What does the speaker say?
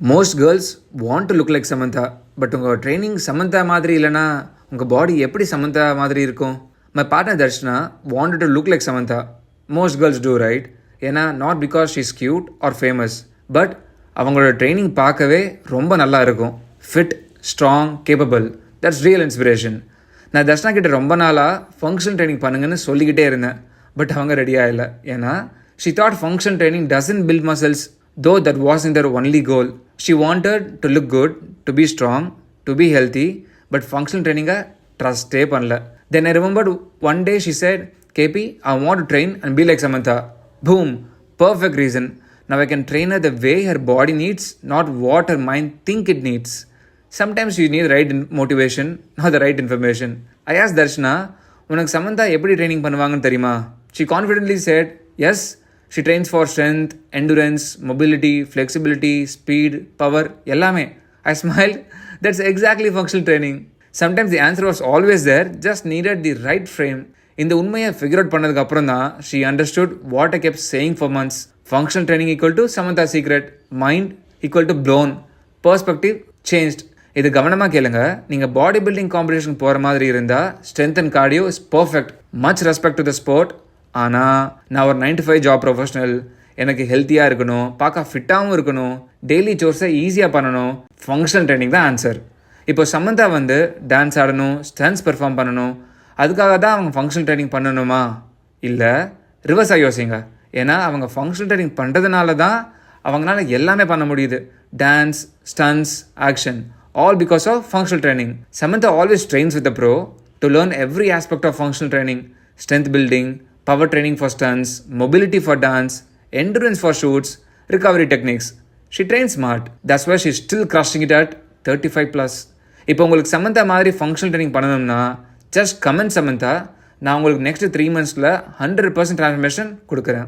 Most girls want to look like Samantha. But உங்கள் training Samantha மாதிரி இல்லைனா உங்கள் பாடி எப்படி சமந்தா மாதிரி இருக்கும்? My partner Darshana wanted to look like Samantha. Most girls do right. ஏன்னா not because she is cute or famous, but அவங்களோட ட்ரைனிங் பார்க்கவே ரொம்ப நல்லா இருக்கும். Fit, strong, capable. That's real inspiration. நான் தர்ஷனா கிட்ட ரொம்ப நாளாக ஃபங்க்ஷன் ட்ரைனிங் பண்ணுங்கன்னு சொல்லிக்கிட்டே இருந்தேன். பட் அவங்க ரெடியாக இல்லை. ஏன்னா she thought function training doesn't build muscles, though that wasn't their only goal. She wanted to look good, to be strong, to be healthy, but functional training trust பண்ணல. Then I remembered one day she said, KP, I want to train and be like Samantha. Boom, perfect reason. Now I can train her the way her body needs, not what her mind think it needs. Sometimes you need the right motivation, not the right information. I asked Darshana, உனக்கு சமந்தா எப்படி training பண்ணுவாங்கன்னு தெரியுமா? She confidently said, yes. She trains for strength, endurance, mobility, flexibility, speed, power, எல்லாமே. I smiled. That's exactly functional training. Sometimes the answer was always there, just needed the right frame. இந்த உண்மையை figure out பண்ணதுக்கு அப்புறம் தான் she understood what I kept saying for months. Functional training equal to Samantha secret. Mind equal to blown. Perspective changed. இது கவனமாக கேளுங்க. நீங்கள் body building competition போகிற மாதிரி இருந்தால் strength and cardio is perfect. Much respect to the sport. ஆனால் நான் ஒரு 9 to 5 ஜாப் ப்ரொஃபஷனல். எனக்கு ஹெல்த்தியாக இருக்கணும், பார்க்க ஃபிட்டாகவும் இருக்கணும், டெய்லி சோர்ஸை ஈஸியாக பண்ணணும். ஃபங்க்ஷனல் ட்ரைனிங் தான் ஆன்சர். இப்போ சமந்தா டான்ஸ் ஆடணும், ஸ்டன்ஸ் பெர்ஃபார்ம் பண்ணணும், அதுக்காக தான் அவங்க ஃபங்க்ஷனல் ட்ரைனிங் பண்ணணுமா? இல்லை, ரிவர்ஸாக யோசிங்க. ஏன்னா அவங்க ஃபங்க்ஷனல் ட்ரைனிங் பண்ணுறதுனால தான் அவங்களால எல்லாமே பண்ண முடியுது. Dance, stunts, action, all because of functional training. Samantha always trains with a pro to learn every aspect of functional training. Strength building, power training for stunts, mobility for dance, endurance for shoots, recovery techniques. She trains smart. That's why she's still crushing it at 35 plus. இப்போ உங்களுக்கு சமந்தா மாதிரி functional training பண்ணணும்னா just comment Samantha. நான் உங்களுக்கு next 3 months 100% transformation கொடுக்குறேன்.